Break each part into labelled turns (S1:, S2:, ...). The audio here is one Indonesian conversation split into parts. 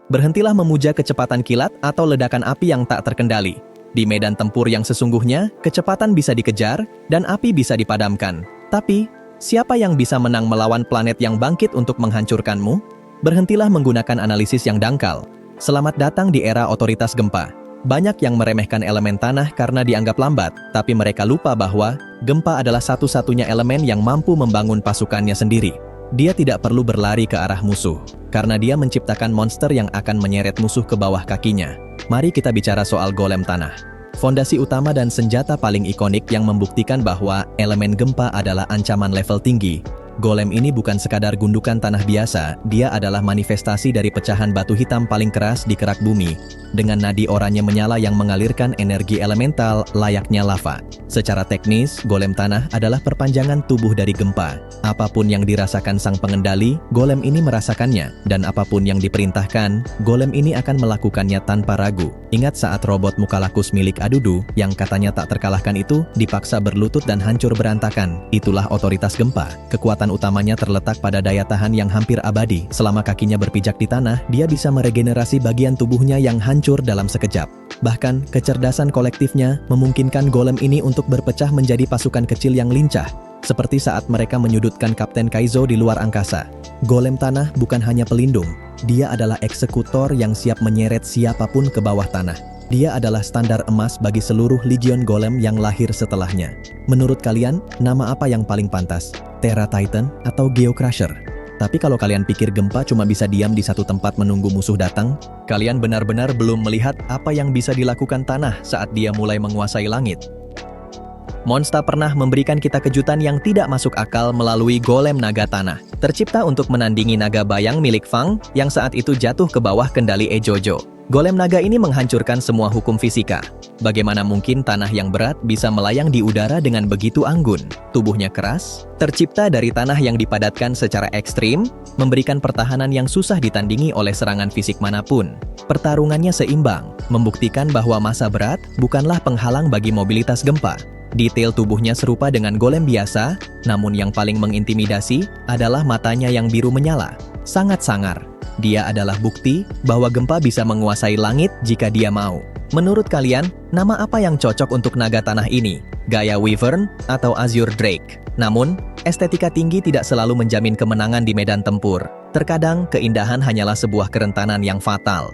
S1: Berhentilah memuja kecepatan kilat atau ledakan api yang tak terkendali. Di medan tempur yang sesungguhnya, kecepatan bisa dikejar dan api bisa dipadamkan. Tapi, siapa yang bisa menang melawan planet yang bangkit untuk menghancurkanmu? Berhentilah menggunakan analisis yang dangkal. Selamat datang di era otoritas gempa. Banyak yang meremehkan elemen tanah karena dianggap lambat, tapi mereka lupa bahwa gempa adalah satu-satunya elemen yang mampu membangun pasukannya sendiri. Dia tidak perlu berlari ke arah musuh, karena dia menciptakan monster yang akan menyeret musuh ke bawah kakinya. Mari kita bicara soal golem tanah. Fondasi utama dan senjata paling ikonik yang membuktikan bahwa elemen gempa adalah ancaman level tinggi. Golem ini bukan sekadar gundukan tanah biasa, dia adalah manifestasi dari pecahan batu hitam paling keras di kerak bumi, dengan nadi oranye menyala yang mengalirkan energi elemental layaknya lava. Secara teknis, golem tanah adalah perpanjangan tubuh dari gempa. Apapun yang dirasakan sang pengendali, golem ini merasakannya, dan apapun yang diperintahkan, golem ini akan melakukannya tanpa ragu. Ingat saat robot Mukalakus milik Adudu, yang katanya tak terkalahkan itu, dipaksa berlutut dan hancur berantakan. Itulah otoritas gempa. Kekuatan utamanya terletak pada daya tahan yang hampir abadi. Selama kakinya berpijak di tanah, dia bisa meregenerasi bagian tubuhnya yang hancur dalam sekejap. Bahkan, kecerdasan kolektifnya memungkinkan golem ini untuk berpecah menjadi pasukan kecil yang lincah, seperti saat mereka menyudutkan Kapten Kaizo di luar angkasa. Golem tanah bukan hanya pelindung, dia adalah eksekutor yang siap menyeret siapapun ke bawah tanah. Dia adalah standar emas bagi seluruh legion golem yang lahir setelahnya. Menurut kalian, nama apa yang paling pantas? Terra Titan atau Geo Crusher? Tapi kalau kalian pikir gempa cuma bisa diam di satu tempat menunggu musuh datang, kalian benar-benar belum melihat apa yang bisa dilakukan tanah saat dia mulai menguasai langit. Monster pernah memberikan kita kejutan yang tidak masuk akal melalui golem naga tanah. Tercipta untuk menandingi naga bayang milik Fang, yang saat itu jatuh ke bawah kendali Ejojo. Golem naga ini menghancurkan semua hukum fisika. Bagaimana mungkin tanah yang berat bisa melayang di udara dengan begitu anggun? Tubuhnya keras, tercipta dari tanah yang dipadatkan secara ekstrim, memberikan pertahanan yang susah ditandingi oleh serangan fisik manapun. Pertarungannya seimbang, membuktikan bahwa massa berat bukanlah penghalang bagi mobilitas gempa. Detail tubuhnya serupa dengan golem biasa, namun yang paling mengintimidasi adalah matanya yang biru menyala. Sangat sangar. Dia adalah bukti bahwa gempa bisa menguasai langit jika dia mau. Menurut kalian, nama apa yang cocok untuk naga tanah ini? Gaia Wyvern atau Azure Drake? Namun, estetika tinggi tidak selalu menjamin kemenangan di medan tempur. Terkadang, keindahan hanyalah sebuah kerentanan yang fatal.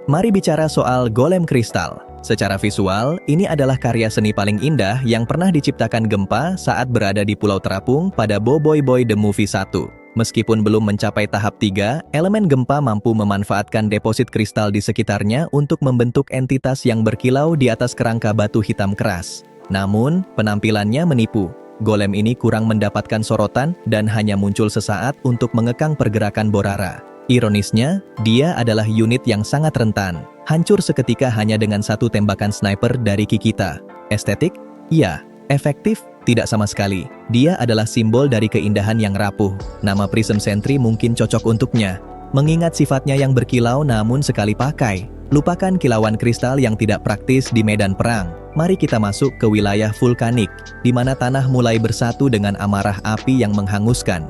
S1: Mari bicara soal golem kristal. Secara visual, ini adalah karya seni paling indah yang pernah diciptakan gempa saat berada di Pulau Terapung pada Boboiboy Boy The Movie 1. Meskipun belum mencapai tahap 3, elemen gempa mampu memanfaatkan deposit kristal di sekitarnya untuk membentuk entitas yang berkilau di atas kerangka batu hitam keras. Namun, penampilannya menipu. Golem ini kurang mendapatkan sorotan dan hanya muncul sesaat untuk mengekang pergerakan Borara. Ironisnya, dia adalah unit yang sangat rentan. Hancur seketika hanya dengan satu tembakan sniper dari Kikita. Estetik? Iya. Efektif? Tidak sama sekali. Dia adalah simbol dari keindahan yang rapuh. Nama Prism Sentry mungkin cocok untuknya. Mengingat sifatnya yang berkilau namun sekali pakai. Lupakan kilauan kristal yang tidak praktis di medan perang. Mari kita masuk ke wilayah vulkanik, di mana tanah mulai bersatu dengan amarah api yang menghanguskan.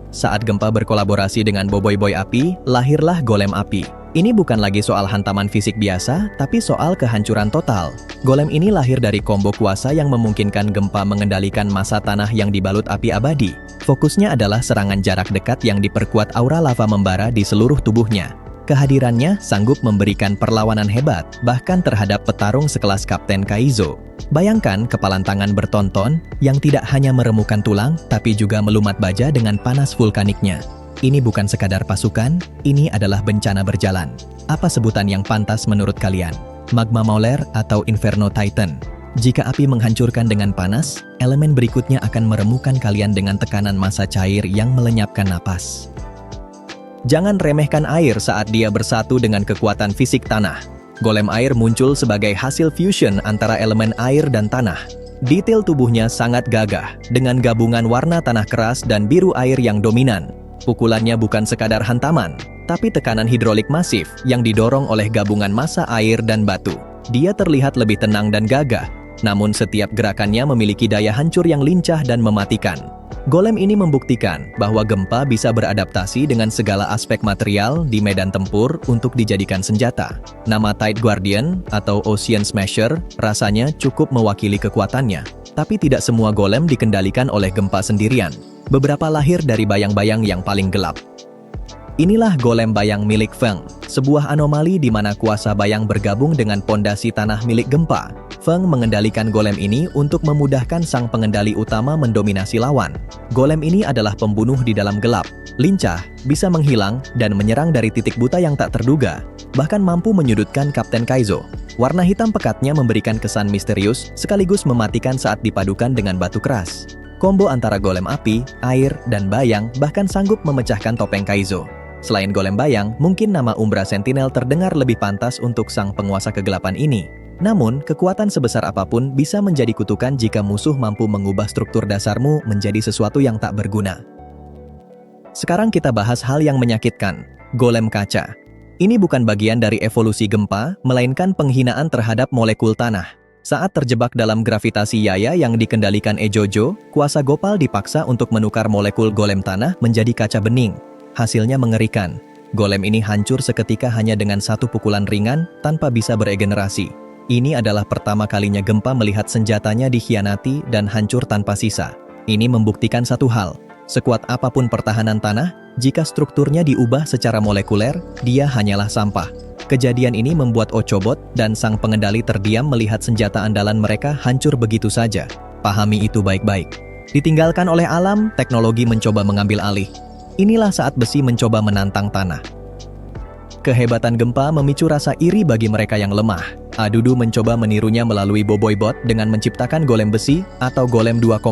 S1: Saat gempa berkolaborasi dengan Boboiboy api, lahirlah golem api. Ini bukan lagi soal hantaman fisik biasa, tapi soal kehancuran total. Golem ini lahir dari combo kuasa yang memungkinkan gempa mengendalikan massa tanah yang dibalut api abadi. Fokusnya adalah serangan jarak dekat yang diperkuat aura lava membara di seluruh tubuhnya. Kehadirannya sanggup memberikan perlawanan hebat, bahkan terhadap petarung sekelas Kapten Kaizo. Bayangkan kepalan tangan bertonton yang tidak hanya meremukkan tulang, tapi juga melumat baja dengan panas vulkaniknya. Ini bukan sekadar pasukan, ini adalah bencana berjalan. Apa sebutan yang pantas menurut kalian? Magma Mauler atau Inferno Titan? Jika api menghancurkan dengan panas, elemen berikutnya akan meremukkan kalian dengan tekanan massa cair yang melenyapkan napas. Jangan remehkan air saat dia bersatu dengan kekuatan fisik tanah. Golem air muncul sebagai hasil fusion antara elemen air dan tanah. Detail tubuhnya sangat gagah, dengan gabungan warna tanah keras dan biru air yang dominan. Pukulannya bukan sekadar hantaman, tapi tekanan hidrolik masif yang didorong oleh gabungan massa air dan batu. Dia terlihat lebih tenang dan gagah, namun setiap gerakannya memiliki daya hancur yang lincah dan mematikan. Golem ini membuktikan bahwa gempa bisa beradaptasi dengan segala aspek material di medan tempur untuk dijadikan senjata. Nama Tide Guardian atau Ocean Smasher rasanya cukup mewakili kekuatannya. Tapi tidak semua golem dikendalikan oleh gempa sendirian. Beberapa lahir dari bayang-bayang yang paling gelap. Inilah golem bayang milik Feng, sebuah anomali di mana kuasa bayang bergabung dengan pondasi tanah milik gempa. Feng mengendalikan golem ini untuk memudahkan sang pengendali utama mendominasi lawan. Golem ini adalah pembunuh di dalam gelap, lincah, bisa menghilang, dan menyerang dari titik buta yang tak terduga, bahkan mampu menyudutkan Kapten Kaizo. Warna hitam pekatnya memberikan kesan misterius, sekaligus mematikan saat dipadukan dengan batu keras. Kombo antara golem api, air, dan bayang bahkan sanggup memecahkan topeng Kaizo. Selain golem bayang, mungkin nama Umbra Sentinel terdengar lebih pantas untuk sang penguasa kegelapan ini. Namun, kekuatan sebesar apapun bisa menjadi kutukan jika musuh mampu mengubah struktur dasarmu menjadi sesuatu yang tak berguna. Sekarang kita bahas hal yang menyakitkan, golem kaca. Ini bukan bagian dari evolusi gempa, melainkan penghinaan terhadap molekul tanah. Saat terjebak dalam gravitasi Yaya yang dikendalikan Ejojo, kuasa Gopal dipaksa untuk menukar molekul golem tanah menjadi kaca bening. Hasilnya mengerikan. Golem ini hancur seketika hanya dengan satu pukulan ringan tanpa bisa beregenerasi. Ini adalah pertama kalinya gempa melihat senjatanya dikhianati dan hancur tanpa sisa. Ini membuktikan satu hal. Sekuat apapun pertahanan tanah, jika strukturnya diubah secara molekuler, dia hanyalah sampah. Kejadian ini membuat Ochobot dan sang pengendali terdiam melihat senjata andalan mereka hancur begitu saja. Pahami itu baik-baik. Ditinggalkan oleh alam, teknologi mencoba mengambil alih. Inilah saat besi mencoba menantang tanah. Kehebatan gempa memicu rasa iri bagi mereka yang lemah. Adudu mencoba menirunya melalui Boboibot dengan menciptakan golem besi atau golem 2.0.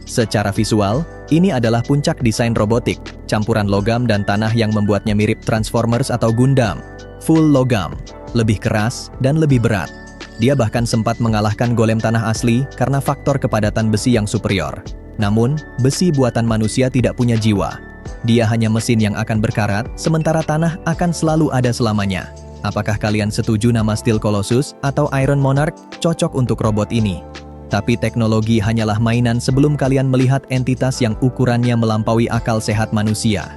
S1: Secara visual, ini adalah puncak desain robotik, campuran logam dan tanah yang membuatnya mirip Transformers atau Gundam. Full logam, lebih keras, dan lebih berat. Dia bahkan sempat mengalahkan golem tanah asli karena faktor kepadatan besi yang superior. Namun, besi buatan manusia tidak punya jiwa. Dia hanya mesin yang akan berkarat, sementara tanah akan selalu ada selamanya. Apakah kalian setuju nama Steel Colossus atau Iron Monarch cocok untuk robot ini? Tapi teknologi hanyalah mainan sebelum kalian melihat entitas yang ukurannya melampaui akal sehat manusia.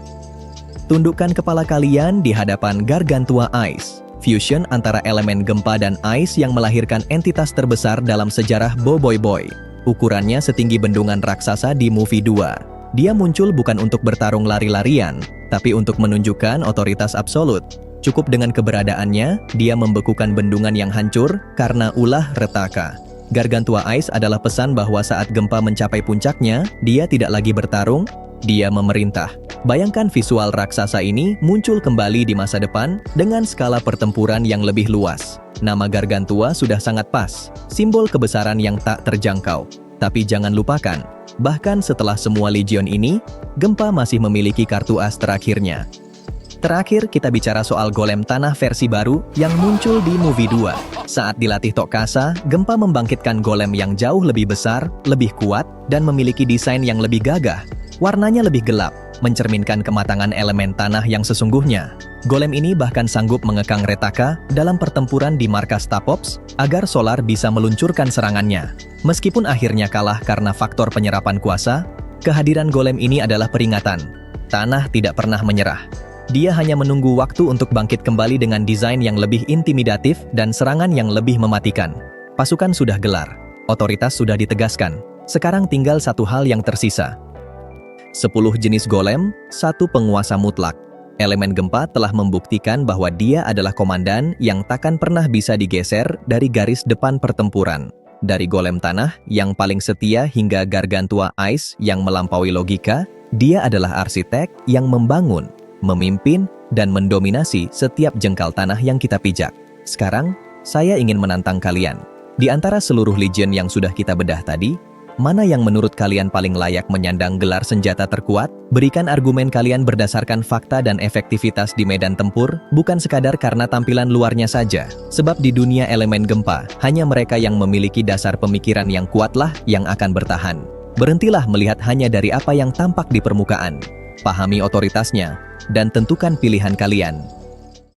S1: Tundukkan kepala kalian di hadapan Gargantua Ice, fusion antara elemen gempa dan ice yang melahirkan entitas terbesar dalam sejarah Boboiboy. Ukurannya setinggi bendungan raksasa di movie 2. Dia muncul bukan untuk bertarung lari-larian, tapi untuk menunjukkan otoritas absolut. Cukup dengan keberadaannya, dia membekukan bendungan yang hancur karena ulah retaka. Gargantua Ice adalah pesan bahwa saat gempa mencapai puncaknya, dia tidak lagi bertarung, dia memerintah. Bayangkan visual raksasa ini muncul kembali di masa depan dengan skala pertempuran yang lebih luas. Nama Gargantua sudah sangat pas, simbol kebesaran yang tak terjangkau. Tapi jangan lupakan, bahkan setelah semua legion ini, gempa masih memiliki kartu as terakhirnya. Terakhir, kita bicara soal golem tanah versi baru yang muncul di movie 2. Saat dilatih Tokasa, gempa membangkitkan golem yang jauh lebih besar, lebih kuat, dan memiliki desain yang lebih gagah. Warnanya lebih gelap, mencerminkan kematangan elemen tanah yang sesungguhnya. Golem ini bahkan sanggup mengekang Retaka dalam pertempuran di markas Tapops agar Solar bisa meluncurkan serangannya. Meskipun akhirnya kalah karena faktor penyerapan kuasa, kehadiran golem ini adalah peringatan. Tanah tidak pernah menyerah. Dia hanya menunggu waktu untuk bangkit kembali dengan desain yang lebih intimidatif dan serangan yang lebih mematikan. Pasukan sudah gelar, otoritas sudah ditegaskan. Sekarang tinggal satu hal yang tersisa. 10 jenis golem, satu penguasa mutlak. Elemen gempa telah membuktikan bahwa dia adalah komandan yang takkan pernah bisa digeser dari garis depan pertempuran. Dari golem tanah yang paling setia hingga Gargantua Ice yang melampaui logika, dia adalah arsitek yang membangun, memimpin, dan mendominasi setiap jengkal tanah yang kita pijak. Sekarang, saya ingin menantang kalian. Di antara seluruh legion yang sudah kita bedah tadi, mana yang menurut kalian paling layak menyandang gelar senjata terkuat? Berikan argumen kalian berdasarkan fakta dan efektivitas di medan tempur, bukan sekadar karena tampilan luarnya saja. Sebab di dunia elemen gempa, hanya mereka yang memiliki dasar pemikiran yang kuatlah yang akan bertahan. Berhentilah melihat hanya dari apa yang tampak di permukaan. Pahami otoritasnya, dan tentukan pilihan kalian.